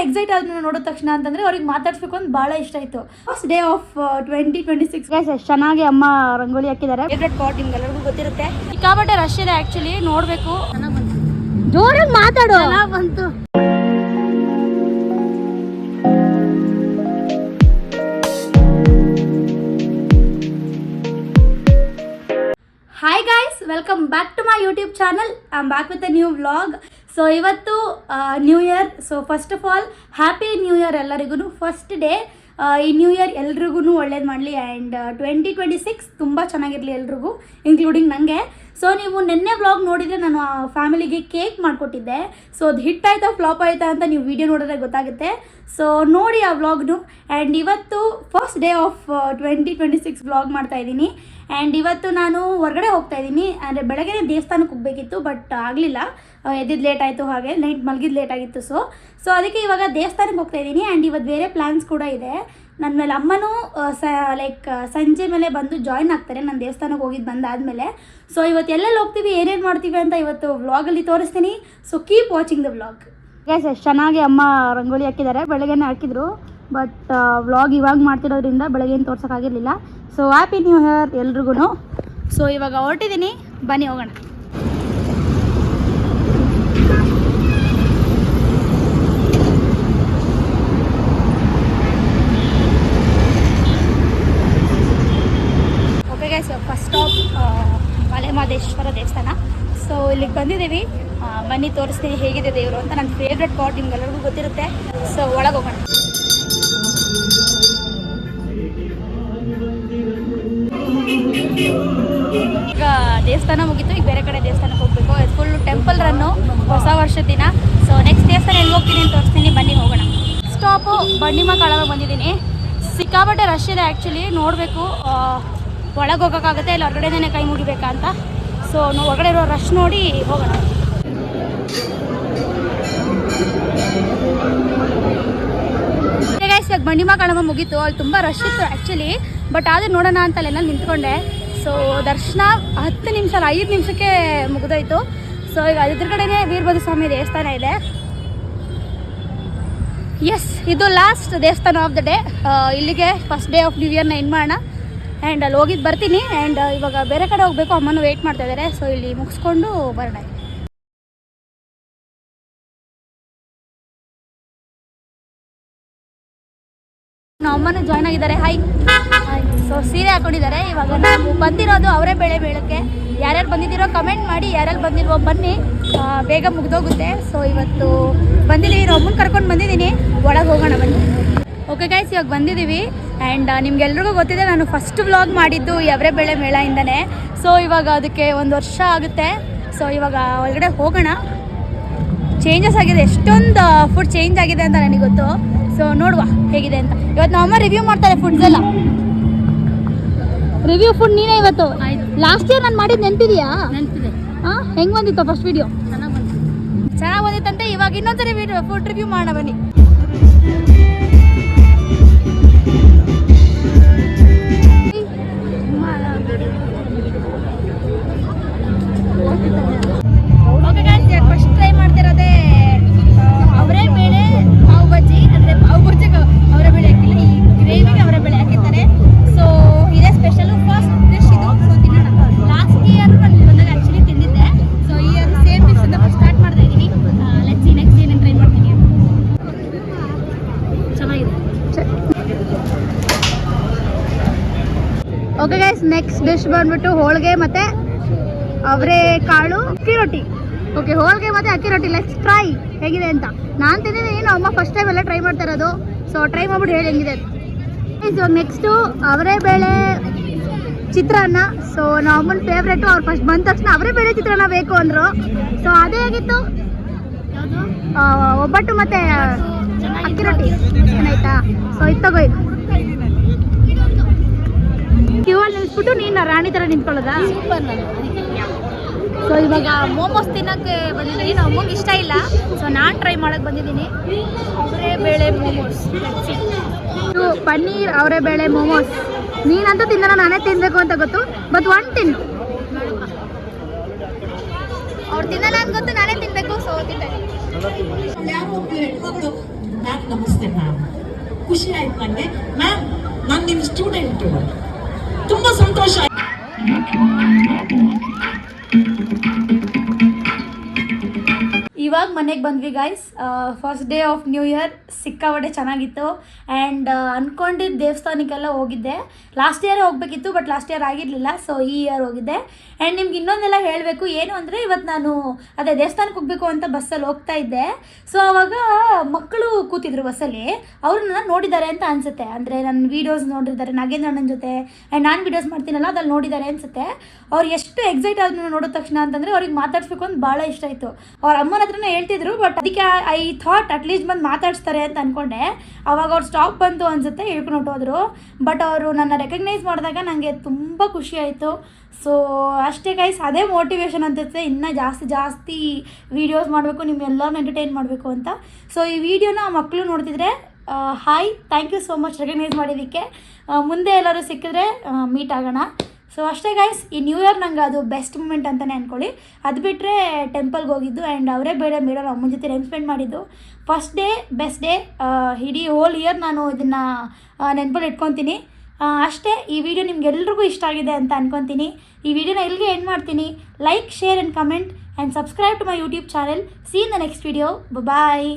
Excite ಆದ್ರೂ ನೋಡಿದ ತಕ್ಷಣ ಅಂತಂದರೆ ಅವ್ರಿಗೆ ಮಾತಾಡ್ಸ್ಬೇಕು ಅಂತ ಭಾಳ ಇಷ್ಟ ಆಯಿತು. ಫಸ್ಟ್ ಡೇ ಆಫ್ 2026 ಗೈಸ್ ಎಷ್ಟು ಚೆನ್ನಾಗಿ ಅಮ್ಮ ರಂಗೋಲಿ ಹಾಕಿದ್ದಾರೆ. ಫೇವ್ರೆಟ್ ಪಾಟ್ ನಿಮ್ಗೆಲ್ಲರಿಗೂ ಗೊತ್ತಿರುತ್ತೆ. ಸಿಕ್ಕಾಪಟ್ಟೆ ರಶ್ ಇದೆ ಆ್ಯಕ್ಚುಲಿ, ನೋಡಬೇಕು. ಜೋರಾಗಿ ಮಾತಾಡೋ. ಬಂತು. Hi guys, welcome back to my YouTube channel. I am back with a new vlog. So ಇವತ್ತು new year. So first of all happy new year ಎಲ್ಲರಿಗೂ. First day. ಈ ನ್ಯೂ ಇಯರ್ ಎಲ್ರಿಗೂ ಒಳ್ಳೇದು ಮಾಡಲಿ ಆ್ಯಂಡ್ 2026 ತುಂಬ ಚೆನ್ನಾಗಿರಲಿ ಎಲ್ರಿಗೂ, ಇನ್ಕ್ಲೂಡಿಂಗ್ ನನಗೆ. So ನೀವು ನಿನ್ನೆ ವ್ಲಾಗ್ ನೋಡಿದರೆ ನಾನು ಫ್ಯಾಮಿಲಿಗೆ ಕೇಕ್ ಮಾಡಿಕೊಟ್ಟಿದ್ದೆ. ಸೊ ಅದು ಹಿಟ್ ಆಯಿತಾ ಫ್ಲಾಪ್ ಆಯಿತಾ ಅಂತ ನೀವು ವಿಡಿಯೋ ನೋಡಿದ್ರೆ ಗೊತ್ತಾಗುತ್ತೆ. ಸೊ ನೋಡಿ ಆ ವ್ಲಾಗ್ನು. ಆ್ಯಂಡ್ ಇವತ್ತು ಫಸ್ಟ್ ಡೇ ಆಫ್ 2026 ವ್ಲಾಗ್ ಮಾಡ್ತಾಯಿದ್ದೀನಿ. ಆ್ಯಂಡ್ ಇವತ್ತು ನಾನು ಹೊರಗಡೆ ಹೋಗ್ತಾಯಿದ್ದೀನಿ. ಅಂದರೆ ಬೆಳಗ್ಗೆ ದೇವಸ್ಥಾನಕ್ಕೆ ಹೋಗಬೇಕಿತ್ತು, ಬಟ್ ಆಗಲಿಲ್ಲ, ಎದ್ದಿದ್ದು ಲೇಟ್ ಆಯಿತು, ಹಾಗೆ ನೈಟ್ ಮಲಗಿದ್ದು ಲೇಟ್ ಆಗಿತ್ತು. ಸೊ ಅದಕ್ಕೆ ಇವಾಗ ದೇವಸ್ಥಾನಕ್ಕೆ ಹೋಗ್ತಾಯಿದ್ದೀನಿ. ಆ್ಯಂಡ್ ಇವತ್ತು ಬೇರೆ ಪ್ಲ್ಯಾನ್ಸ್ ಕೂಡ ಇದೆ. ನನ್ನ ಮೇಲೆ ಅಮ್ಮನೂ ಸಂಜೆ ಮೇಲೆ ಬಂದು ಜಾಯ್ನ್ ಆಗ್ತಾರೆ, ನಾನು ದೇವಸ್ಥಾನಕ್ಕೆ ಹೋಗಿದ್ದು ಬಂದಾದಮೇಲೆ. ಸೊ ಇವತ್ತು ಎಲ್ಲೆಲ್ಲಿ ಹೋಗ್ತೀವಿ, ಏನೇನು ಮಾಡ್ತೀವಿ ಅಂತ ಇವತ್ತು ವ್ಲಾಗಲ್ಲಿ ತೋರಿಸ್ತೀನಿ. So keep watching the vlog. Guys ಎಷ್ಟು ಚೆನ್ನಾಗಿ ಅಮ್ಮ ರಂಗೋಲಿ ಹಾಕಿದ್ದಾರೆ. ಬೆಳಗ್ಗೆನೇ ಹಾಕಿದ್ರು, ಬಟ್ ವ್ಲಾಗ್ ಇವಾಗ ಮಾಡ್ತಿರೋದ್ರಿಂದ ಬೆಳಗ್ಗೆಏನು ತೋರ್ಸೋಕ್ಕಾಗಿರಲಿಲ್ಲ. ಸೊ ಹ್ಯಾಪಿ ನ್ಯೂ ಇಯರ್ ಎಲ್ರಿಗೂ. ಸೊ ಇವಾಗ ಹೊರಟಿದ್ದೀನಿ, ಬನ್ನಿ ಹೋಗೋಣ. Okay guys, first stop Malemahadeshwara ದೇವಸ್ಥಾನ. ಸೊ ಇಲ್ಲಿಗೆ ಬಂದಿದ್ದೀವಿ, ಬನ್ನಿ ತೋರಿಸ್ತೀನಿ ಹೇಗಿದೆ ದೇವರು ಅಂತ. ನನ್ನ ಫೇವ್ರೆಟ್ ಪಾಟ್ ನಿಮ್ಗೆಲ್ಲರಿಗೂ ಗೊತ್ತಿರುತ್ತೆ. ಸೊ ಒಳಗೆ ಹೋಗೋಣ. ಈಗ ದೇವಸ್ಥಾನ ಮುಗೀತು, ಈಗ ಬೇರೆ ಕಡೆ ದೇವಸ್ಥಾನಕ್ಕೆ ಹೋಗಬೇಕು. ಫುಲ್ ಟೆಂಪಲ್ ರನ್ನು, ಹೊಸ ವರ್ಷದ ದಿನ. ಸೊ ನೆಕ್ಸ್ಟ್ ದೇವಸ್ಥಾನ ಎಲ್ಲಿ ಹೋಗ್ತೀನಿ ಅಂತ ತೋರಿಸ್ತೀನಿ, ಬನ್ನಿ ಹೋಗೋಣ. ಸ್ಟಾಪು ಬಂಡಿಮ ಕಾಳಗ ಬಂದಿದ್ದೀನಿ. ಸಿಕ್ಕಾಪಟ್ಟೆ ರಶ್ ಇದೆ ಆ್ಯಕ್ಚುಲಿ, ನೋಡಬೇಕು ಒಳಗೆ ಹೋಗೋಕ್ಕಾಗುತ್ತೆ ಇಲ್ಲ ಹೊರಗಡೆನೇ ಕೈ ಮುಗಿಬೇಕಾ ಅಂತ. ಸೊ ಹೊರಗಡೆ ಇರೋ ರಶ್ ನೋಡಿ ಹೋಗೋಣ. ಗೈಸ್ ಇವಾಗ ಬಂಡಿಮ ಕಾಳಮ್ಮ ಮುಗೀತು. ಅಲ್ಲಿ ತುಂಬ ರಶ್ ಇತ್ತು ಆ್ಯಕ್ಚುಲಿ, ಬಟ್ ಆದರೂ ನೋಡೋಣ ಅಂತ ಅಲ್ಲೆಲ್ಲ ನಿಂತ್ಕೊಂಡೆ. ಸೊ ದರ್ಶನ 10 ನಿಮಿಷ ಅಲ್ಲ 5 ನಿಮಿಷಕ್ಕೆ ಮುಗಿದೋಯ್ತು. ಸೊ ಈಗ ಅದ್ರ ಕಡೆನೇ ವೀರಭದ್ರ ಸ್ವಾಮಿ ದೇವಸ್ಥಾನ ಇದೆ. ಎಸ್, ಇದು ಲಾಸ್ಟ್ ದೇವಸ್ಥಾನ ಆಫ್ ದ ಡೇ. ಇಲ್ಲಿಗೆ ಫಸ್ಟ್ ಡೇ ಆಫ್ ನ್ಯೂ ಇಯರ್ನ ಎಂಡ್ ಮಾಡೋಣ. ಆ್ಯಂಡ್ ಅಲ್ಲಿ ಹೋಗಿದ್ದು ಬರ್ತೀನಿ. ಆ್ಯಂಡ್ ಇವಾಗ ಬೇರೆ ಕಡೆ ಹೋಗಬೇಕು, ಅಮ್ಮನೂ ವೆಯ್ಟ್ ಮಾಡ್ತಾ ಇದ್ದಾರೆ. ಸೊ ಇಲ್ಲಿ ಮುಗಿಸ್ಕೊಂಡು ಬರೋಣ. ಅಮ್ಮನೂ ಜಾಯ್ನ್ ಆಗಿದ್ದಾರೆ. ಹಾಯ್. ಸೊ ಸೀರೆ ಹಾಕೊಂಡಿದ್ದಾರೆ. ಇವಾಗ ನಾವು ಬಂದಿರೋದು ಅವರೇ ಬೇಳೆ ಮೇಳಕ್ಕೆ. ಯಾರ್ಯಾರು ಬಂದಿದ್ದೀರೋ ಕಮೆಂಟ್ ಮಾಡಿ, ಯಾರ್ಯಾರು ಬಂದಿರೋ ಬನ್ನಿ, ಬೇಗ ಮುಗಿದೋಗುತ್ತೆ. ಸೊ ಇವತ್ತು ಬಂದಿದ್ದೀವಿ, ನಾವು ಅಮ್ಮನ ಕರ್ಕೊಂಡು ಬಂದಿದ್ದೀನಿ. ಒಳಗೆ ಹೋಗೋಣ ಬನ್ನಿ. ಓಕೆ ಗೈಸ್, ಇವಾಗ ಬಂದಿದ್ದೀವಿ. ಆ್ಯಂಡ್ ನಿಮ್ಗೆಲ್ರಿಗೂ ಗೊತ್ತಿದೆ, ನಾನು ಫಸ್ಟ್ ವ್ಲಾಗ್ ಮಾಡಿದ್ದು ಅವರೇ ಬೇಳೆ ಮೇಳಯಿಂದನೇ. ಸೊ ಇವಾಗ ಅದಕ್ಕೆ 1 ವರ್ಷ ಆಗುತ್ತೆ. ಸೊ ಇವಾಗ ಒಳಗಡೆ ಹೋಗೋಣ. ಚೇಂಜಸ್ ಆಗಿದೆ, ಎಷ್ಟೊಂದು ಫುಡ್ ಚೇಂಜ್ ಆಗಿದೆ ಅಂತ ನನಗೆ ಗೊತ್ತು. ಸೊ ನೋಡುವ ಹೇಗಿದೆ ಅಂತ. ಇವತ್ತು ನಮ್ಮ ಅಮ್ಮ ರಿವ್ಯೂ ಮಾಡ್ತಾರೆ ಫುಡ್ಸ್ ಎಲ್ಲ. ರಿವ್ಯೂ ಫುಡ್ ನೀನೇ ಇವತ್ತು. ಲಾಸ್ಟ್ ಇಯರ್ ನಾನು ಮಾಡಿದ್ದು ನೆನಪಿದೆಯಾ? ನೆನಪಿದೆ. ಹಾಂ, ಹೆಂಗೆ ಬಂದಿತ್ತು ಫಸ್ಟ್ ವಿಡಿಯೋ? ಚೆನ್ನಾಗಿ ಬಂದಿತ್ತಂತೆ. ಇವಾಗ ಇನ್ನೊಂದ್ಸರಿ ಫುಡ್ ರಿವ್ಯೂ ಮಾಡೋಣ ಬನ್ನಿ. ಓಕೆ ಗೈಸ್, ಫಸ್ಟ್ ಟ್ರೈ ಮಾಡ್ತಿರೋದೇ ಅವರೇ ಬೇಳೆ ಪಾವ್ ಬಜ್ಜಿ. ಅಂದರೆ ಪಾವ್ ಬಜ್ಜಿಗೆ ಅವರೇ ಬೇಳೆ ಹಾಕಿಲ್ಲ, ಈ ಗ್ರೇವಿಗೆ ಅವರೇ ಬೇಳೆ ಹಾಕಿರ್ತಾರೆ. ಸೊ ಇದೇ ಸ್ಪೆಷಲು, ಫಸ್ಟ್ ಡಿಶ್ ಇದು. ಸೊ ತಿನ್ನೋಣ. ಲಾಸ್ಟ್ ಇಯರ್ ನಾನು ಬಂದಾಗ ಆ್ಯಕ್ಚುಲಿ ತಿಂದಿದ್ದೆ. ಸೊ ಈ ಇಯರ್ ಸೇಮ್ ಡಿಶ್ ಅಂತ ಸ್ಟಾರ್ಟ್ ಮಾಡ್ತಾ ಇದ್ದೀನಿ. ಲೆಟ್ಸ್ ಸಿ ನೆಕ್ಸ್ಟ್ ಏನೇನು ಟ್ರೈ ಮಾಡ್ತೀನಿ. ಚೆನ್ನಾಗಿದೆ. ಓಕೆ ಗೈಸ್, ನೆಕ್ಸ್ಟ್ ಡಿಶ್ ಬಂದ್ಬಿಟ್ಟು ಹೋಳಿಗೆ ಮತ್ತು ಅವರೇ ಕಾಳು ಅಕ್ಕಿ ರೊಟ್ಟಿ. ಓಕೆ, ಹೋಳಿಗೆ ಮತ್ತು ಅಕ್ಕಿ ರೊಟ್ಟಿ. ಲೆಟ್ಸ್ ಟ್ರೈ ಹೇಗಿದೆ ಅಂತ. ನಾನು ತಿಂದಿದ್ದೀನಿ, ನಮ್ಮ ಅಮ್ಮ ಫಸ್ಟ್ ಟೈಮ್ ಎಲ್ಲ ಟ್ರೈ ಮಾಡ್ತಾ ಇರೋದು. ಸೊ ಟ್ರೈ ಮಾಡ್ಬಿಟ್ಟು ಹೇಳಿ ಹೆಂಗಿದೆ ಅಂತ. ಇವಾಗ ನೆಕ್ಸ್ಟು ಅವರೇ ಬೇಳೆ ಚಿತ್ರಾನ್ನ. ಸೊ ನಮ್ಮ ಅಮ್ಮನ ಫೇವ್ರೇಟು. ಅವ್ರು ಫಸ್ಟ್ ಬಂದ ತಕ್ಷಣ ಅವರೇ ಬೇಳೆ ಚಿತ್ರಾನ್ನ ಬೇಕು ಅಂದರು. ಸೊ ಅದೇ ಆಗಿತ್ತು. ಒಬ್ಬಟ್ಟು ಮತ್ತು ಅಕ್ಕಿ ರೊಟ್ಟಿ ಚೆನ್ನಾಯ್ತಾ? ಸೊ ಇದು ತಗೋ. ಕ್ಯೂವಲ್ಲಿ ನಿಲ್ಸ್ಬಿಟ್ಟು ನೀನು ರಾಣಿ ಥರ ನಿಂತ್ಕೊಳ್ಳೋದಾ? ಸೊ ಇವಾಗ ಮೋಮೋಸ್ ತಿನ್ನೋಕ್ಕೆ ಬಂದಿದ್ದೀನಿ. ನಮ್ಮ ಅಮ್ಮಗೆ ಇಷ್ಟ ಇಲ್ಲ, ಸೊ ನಾನು ಟ್ರೈ ಮಾಡೋಕ್ಕೆ ಬಂದಿದ್ದೀನಿ. ಅವರೇ ಬೇಳೆ ಮೋಮೋಸ್. ಇದು ಪನ್ನೀರ್ ಅವರೇ ಬೇಳೆ ಮೋಮೋಸ್. ನೀನಂತೂ ತಿನ್ನಲ್ಲ, ನಾನೇ ತಿನ್ನಬೇಕು ಅಂತ ಗೊತ್ತು, ಬಟ್ ಒನ್ ತಿನ್ನು. ಅವ್ರು ತಿನ್ನಲ್ಲ ಅಂತ ಗೊತ್ತು, ನಾನೇ ತಿನ್ನಬೇಕು. ಸೊ ತಿಂತೀನಿ. ಮ್ಯಾಮ್ ನಮಸ್ತೆ ಮ್ಯಾಮ್, ಖುಷಿ ಆಯ್ತು ನನಗೆ ಮ್ಯಾಮ್, ನಾನು ನಿಮ್ಮ ಸ್ಟೂಡೆಂಟು, ತುಂಬಾ ಸಂತೋಷ ಆಯ್ತು. ಇವಾಗ ಮನೆಗೆ ಬಂದ್ವಿ guys. First day of new year ಸಿಕ್ಕಾಪಟ್ಟೆ ಚೆನ್ನಾಗಿತ್ತು. ಆ್ಯಂಡ್ ಅಂದ್ಕೊಂಡಿದ್ದ ದೇವಸ್ಥಾನಕ್ಕೆಲ್ಲ ಹೋಗಿದ್ದೆ. ಲಾಸ್ಟ್ ಇಯರ್ ಹೋಗಬೇಕಿತ್ತು, ಬಟ್ ಲಾಸ್ಟ್ ಇಯರ್ ಆಗಿರಲಿಲ್ಲ, ಸೊ ಈ ಇಯರ್ ಹೋಗಿದ್ದೆ. ಆ್ಯಂಡ್ ನಿಮ್ಗೆ ಇನ್ನೊಂದೆಲ್ಲ ಹೇಳಬೇಕು, ಏನು ಅಂದರೆ ಇವತ್ತು ನಾನು ಅದೇ ದೇವಸ್ಥಾನಕ್ಕೆ ಹೋಗಬೇಕು ಅಂತ ಬಸ್ಸಲ್ಲಿ ಹೋಗ್ತಾ ಇದ್ದೆ. ಸೊ ಆವಾಗ ಮಕ್ಕಳು ಕೂತಿದ್ರು ಬಸ್ಸಲ್ಲಿ, ಅವ್ರನ್ನ ನೋಡಿದ್ದಾರೆ ಅಂತ ಅನಿಸುತ್ತೆ. ಅಂದರೆ ನನ್ನ ವೀಡಿಯೋಸ್ ನೋಡಿರ್ತಾರೆ ನಾಗೇಂದ್ರ ಅಣ್ಣನ ಜೊತೆ, ಆ್ಯಂಡ್ ನಾನು ವೀಡಿಯೋಸ್ ಮಾಡ್ತೀನಲ್ಲ ಅದ್ರಲ್ಲಿ ನೋಡಿದ್ದಾರೆ ಅನಿಸುತ್ತೆ. ಅವ್ರು ಎಷ್ಟು ಎಕ್ಸೈಟ್ ಆದ್ರು ನೋಡಿದ ತಕ್ಷಣ ಅಂತಂದರೆ ಅವ್ರಿಗೆ ಮಾತಾಡಿಸ್ಬೇಕು ಅಂತ ಭಾಳ ಇಷ್ಟ ಆಯಿತು. ಅವ್ರ ಅಮ್ಮನ ಹತ್ರನೇ ಹೇಳ್ತಿದ್ರು, ಬಟ್ ಅದಕ್ಕೆ ಐ ಥಾಟ್ ಅಟ್ಲೀಸ್ಟ್ ಬಂದು ಮಾತಾಡಿಸ್ತಾರೆ ಅಂತ ಅಂದ್ಕೊಂಡೆ. ಅವಾಗ ಅವ್ರು ಸ್ಟಾಪ್ ಬಂತು ಅನಿಸುತ್ತೆ, ಹೇಳ್ಕೊಂಡು ಹೊಟ್ಟೋದ್ರು. ಬಟ್ ಅವರು ನನ್ನ ರೆಕಗ್ನೈಸ್ ಮಾಡಿದಾಗ ನನಗೆ ತುಂಬ ಖುಷಿ ಆಯಿತು. ಸೊ ಅಷ್ಟೇ ಗೈಸ್, ಅದೇ ಮೋಟಿವೇಶನ್ ಅನ್ಸುತ್ತೆ ಇನ್ನೂ ಜಾಸ್ತಿ ವೀಡಿಯೋಸ್ ಮಾಡಬೇಕು, ನಿಮ್ಮೆಲ್ಲರನ್ನ ಎಂಟರ್ಟೈನ್ ಮಾಡಬೇಕು ಅಂತ. ಸೊ ಈ ವಿಡಿಯೋನ ಮಕ್ಕಳು ನೋಡ್ತಿದ್ರೆ hi, thank you so much recognise ಮಾಡಿದ್ದಕ್ಕೆ. ಮುಂದೆ ಎಲ್ಲರೂ ಸಿಕ್ಕಿದ್ರೆ ಮೀಟ್ ಆಗೋಣ. ಸೊ ಅಷ್ಟೇ ಗೈಸ್, ಈ ನ್ಯೂ ಇಯರ್ ನಂಗೆ ಅದು ಬೆಸ್ಟ್ ಮೂಮೆಂಟ್ ಅಂತಲೇ ಅಂದ್ಕೊಳ್ಳಿ. ಅದು ಬಿಟ್ಟರೆ ಟೆಂಪಲ್ಗೆ ಹೋಗಿದ್ದು, ಆ್ಯಂಡ್ ಅವರೇ ಬೇಡ ಅಮ್ಮನ ಜೊತೆ ಟೈಮ್ ಸ್ಪೆಂಡ್ ಮಾಡಿದ್ದು. ಫಸ್ಟ್ ಡೇ ಬೆಸ್ಟ್ ಡೇ, ಇಡೀ ಹೋಲ್ ಇಯರ್ ನಾನು ಇದನ್ನು ನೆನಪಲ್ಲಿ ಇಟ್ಕೊತೀನಿ. ಅಷ್ಟೇ, ಈ ವಿಡಿಯೋ ನಿಮ್ಗೆಲ್ರಿಗೂ ಇಷ್ಟ ಆಗಿದೆ ಅಂತ ಅಂದ್ಕೊತೀನಿ. ಈ ವಿಡಿಯೋನ ಎಲ್ಲಿಗೆ ಎಂಡ್ ಮಾಡ್ತೀನಿ. Like, share and comment and subscribe to my YouTube channel. See in the next video. Bye.